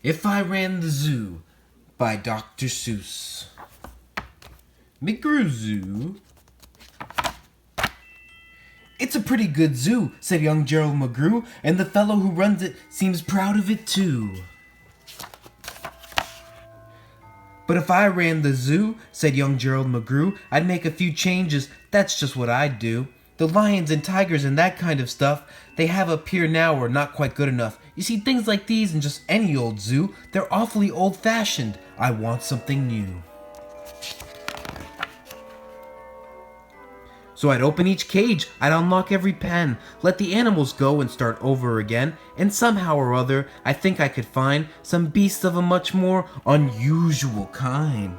If I Ran the Zoo by Dr. Seuss. McGrew Zoo? It's a pretty good zoo, said young Gerald McGrew, and the fellow who runs it seems proud of it too. But if I ran the zoo, said young Gerald McGrew, I'd make a few changes, that's just what I'd do. The lions and tigers and that kind of stuff they have up here now are not quite good enough. You see, things like these in just any old zoo, they're awfully old-fashioned. I want something new. So I'd open each cage, I'd unlock every pen, let the animals go and start over again, and somehow or other, I think I could find some beasts of a much more unusual kind.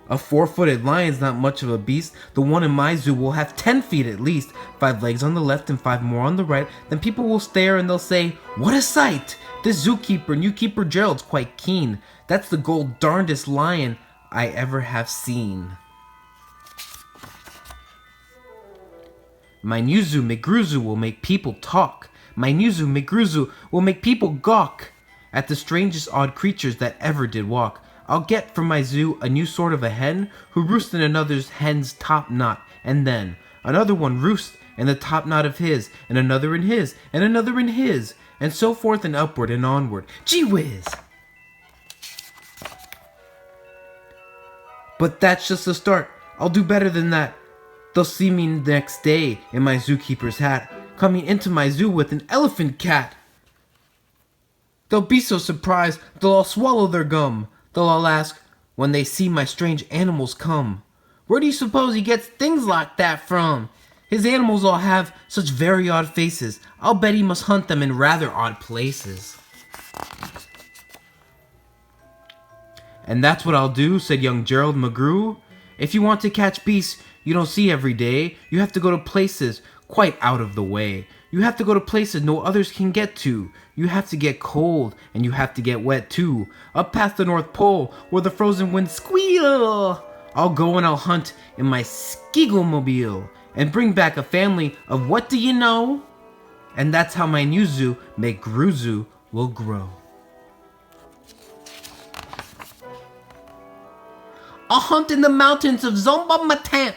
A four-footed lion's not much of a beast. The one in my zoo will have 10 feet at least, 5 legs on the left and 5 more on the right. Then people will stare and they'll say, "What a sight! This zookeeper, new keeper Gerald's quite keen. That's the gold darndest lion I ever have seen." My new zoo, McGrew Zoo, will make people talk. My new zoo, McGrew Zoo, will make people gawk at the strangest odd creatures that ever did walk. I'll get from my zoo a new sort of a hen who roosts in another's hen's top knot, and then another one roosts in the top knot of his, and another in his, and another in his, and so forth and upward and onward. Gee whiz! But that's just the start. I'll do better than that. They'll see me next day in my zookeeper's hat, coming into my zoo with an elephant cat. They'll be so surprised, they'll all swallow their gum. They'll all ask, when they see my strange animals come, "Where do you suppose he gets things like that from? His animals all have such very odd faces. I'll bet he must hunt them in rather odd places." "And that's what I'll do," said young Gerald McGrew. "If you want to catch beasts you don't see every day, you have to go to places quite out of the way. You have to go to places no others can get to. You have to get cold, and you have to get wet too. Up past the North Pole, where the frozen winds squeal. I'll go and I'll hunt in my Skeaglemobile, and bring back a family of what do you know? And that's how my new zoo, McGrew Zoo, will grow. I'll hunt in the mountains of Zomba-Matant,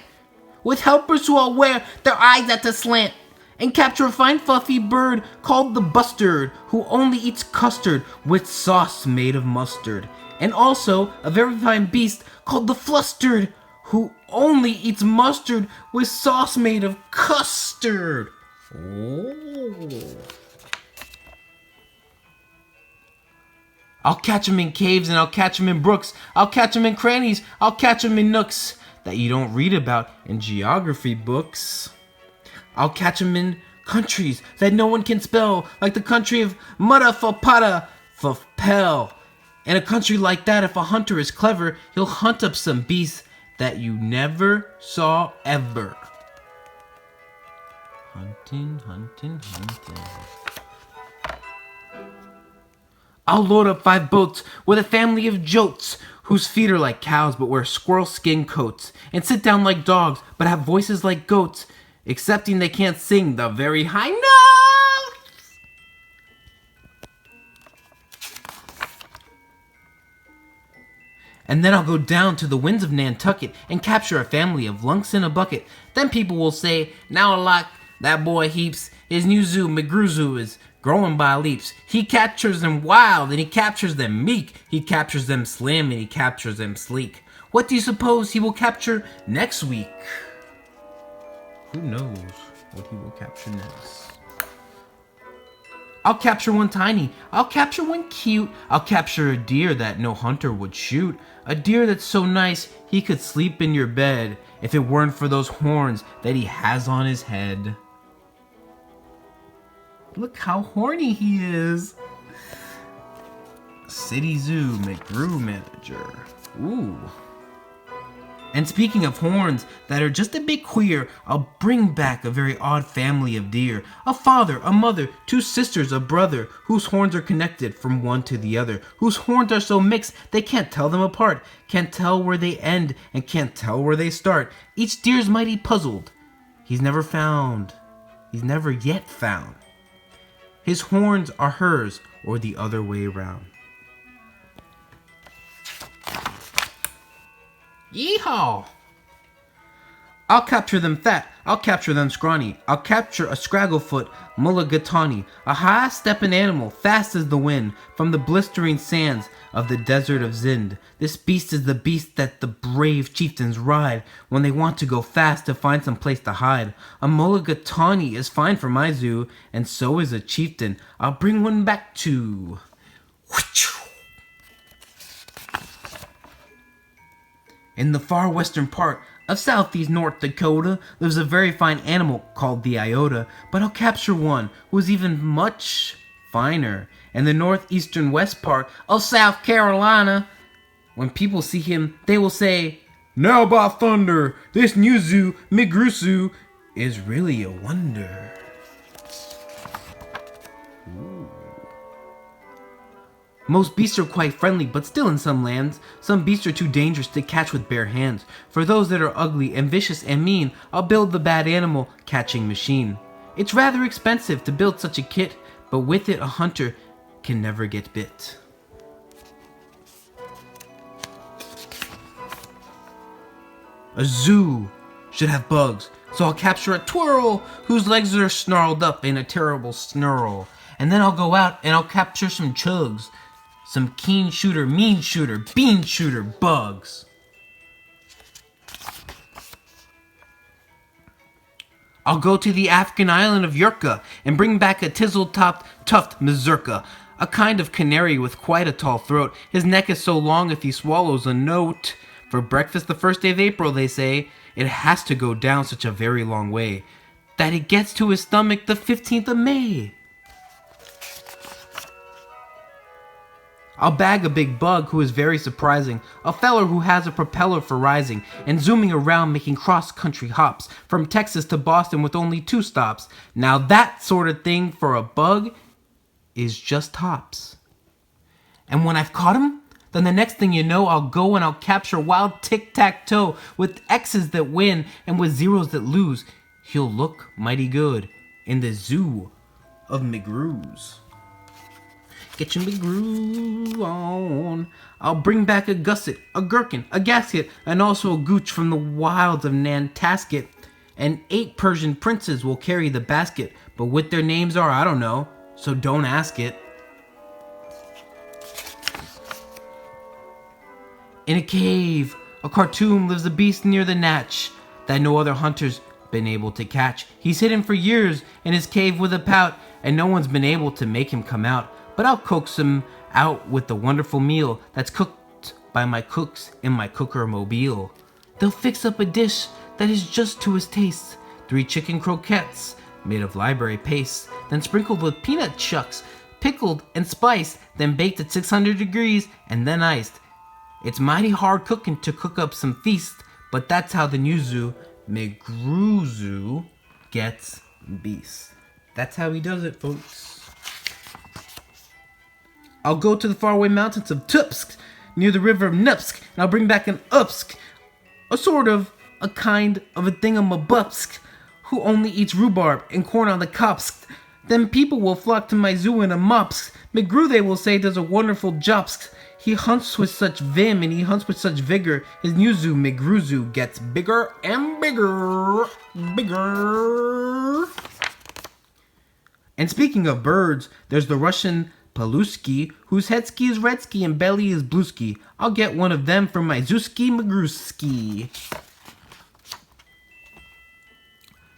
with helpers who all wear their eyes at a slant, and capture a fine fluffy bird called the bustard, who only eats custard with sauce made of mustard, and also a very fine beast called the flustered, who only eats mustard with sauce made of custard." Oh. I'll catch 'em in caves and I'll catch 'em in brooks. I'll catch 'em in crannies. I'll catch 'em in nooks that you don't read about in geography books. I'll catch 'em in countries that no one can spell, like the country of Mudda-Fa-Putta-Fa-Pell. In a country like that, if a hunter is clever, he'll hunt up some beasts that you never saw ever. Hunting, hunting, hunting. I'll load up 5 boats with a family of jolts whose feet are like cows but wear squirrel skin coats, and sit down like dogs but have voices like goats, excepting they can't sing the very high notes. And then I'll go down to the winds of Nantucket and capture a family of lunks in a bucket. Then people will say, "Now I like that boy heaps. His new zoo, McGrew Zoo, is growing by leaps. He captures them wild and he captures them meek. He captures them slim and he captures them sleek. What do you suppose he will capture next week?" Who knows what he will capture next? I'll capture one tiny. I'll capture one cute. I'll capture a deer that no hunter would shoot. A deer that's so nice he could sleep in your bed if it weren't for those horns that he has on his head. Look how horny he is. City Zoo McGrew Manager. Ooh. And speaking of horns that are just a bit queer, I'll bring back a very odd family of deer. A father, a mother, 2 sisters, a brother, whose horns are connected from one to the other, whose horns are so mixed they can't tell them apart, can't tell where they end, and can't tell where they start. Each deer's mighty puzzled. He's never yet found His horns are hers, or the other way round. Yeehaw! I'll capture them fat, I'll capture them scrawny, I'll capture a scragglefoot mulligatawny, a high-stepping animal, fast as the wind, from the blistering sands of the desert of Zind. This beast is the beast that the brave chieftains ride when they want to go fast to find some place to hide. A mulligatawny is fine for my zoo, and so is a chieftain. I'll bring one back to... In the far western part of southeast North Dakota lives a very fine animal called the iota, but I'll capture one who is even much finer in the northeastern west part of South Carolina. When people see him, they will say, "Now by thunder, this new zoo, McGrew, is really a wonder." Most beasts are quite friendly, but still in some lands, some beasts are too dangerous to catch with bare hands. For those that are ugly and vicious and mean, I'll build the bad animal catching machine. It's rather expensive to build such a kit, but with it a hunter can never get bit. A zoo should have bugs, so I'll capture a twirl whose legs are snarled up in a terrible snarl. And then I'll go out and I'll capture some chugs. Some keen shooter, mean shooter, bean shooter bugs. I'll go to the African island of Yurka and bring back a Tizzle-topped tuft mazurka, a kind of canary with quite a tall throat. His neck is so long if he swallows a note. For breakfast the first day of April, they say, it has to go down such a very long way that it gets to his stomach the 15th of May. I'll bag a big bug who is very surprising, a feller who has a propeller for rising, and zooming around making cross-country hops, from Texas to Boston with only 2 stops. Now that sort of thing for a bug is just hops. And when I've caught him, then the next thing you know, I'll go and I'll capture wild tic-tac-toe with X's that win and with zeros that lose. He'll look mighty good in the zoo of McGrews. Get your McGrew on. I'll bring back a gusset, a gherkin, a gasket, and also a gooch from the wilds of Nantasket. And 8 Persian princes will carry the basket, but what their names are, I don't know, so don't ask it. In a cave, a Khartoum, lives a beast near the natch that no other hunter's been able to catch. He's hidden for years in his cave with a pout, and no one's been able to make him come out. But I'll coax him out with the wonderful meal that's cooked by my cooks in my cooker mobile. They'll fix up a dish that is just to his taste. 3 chicken croquettes made of library paste, then sprinkled with peanut shucks, pickled and spiced, then baked at 600 degrees and then iced. It's mighty hard cooking to cook up some feast, but that's how the new zoo, McGrew, gets beast. That's how he does it, folks. I'll go to the faraway mountains of Tupsk, near the river of Nupsk, and I'll bring back an Upsk, a kind of a thingamabupsk, who only eats rhubarb and corn on the copsk. Then people will flock to my zoo in a mopsk. McGrew, they will say, does a wonderful jobsk. He hunts with such vim and he hunts with such vigor. His new zoo, McGrew Zoo, gets bigger and bigger, bigger. And speaking of birds, there's the Russian Paluski, whose head ski is red ski and belly is blue ski. I'll get one of them for my Zooski McGrewski.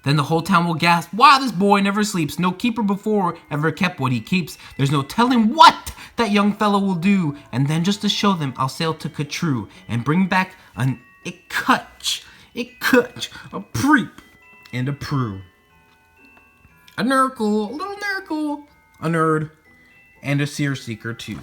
Then the whole town will gasp, wow, this boy never sleeps. No keeper before ever kept what he keeps. There's no telling what that young fellow will do. And then just to show them, I'll sail to Katru and bring back an Ikutch, a Preep, and a Prue. A Nurgle, a little Nurgle, a Nerd, and a Seer Seeker too.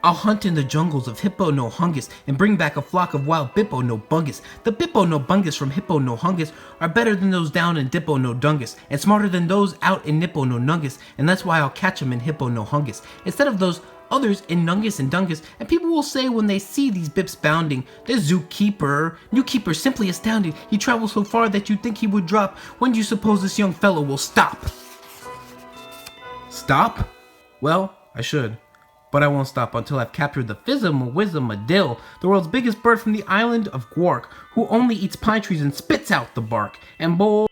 I'll hunt in the jungles of Hippo no Hungus and bring back a flock of wild Bippo no Bungus. The Bippo no Bungus from Hippo no Hungus are better than those down in Dippo no Dungus, and smarter than those out in Nippo no Nungus, and that's why I'll catch them in Hippo no Hungus. Instead of those others in Nungus and Dungus, and people will say when they see these bips bounding, the zookeeper, new keeper simply astounding. He travels so far that you'd think he would drop. When do you suppose this young fellow will stop? Stop? Well, I should. But I won't stop until I've captured the Fizzum-a-Wizzum-a-Dill, the world's biggest bird from the island of Gwark, who only eats pine trees and spits out the bark. And boy...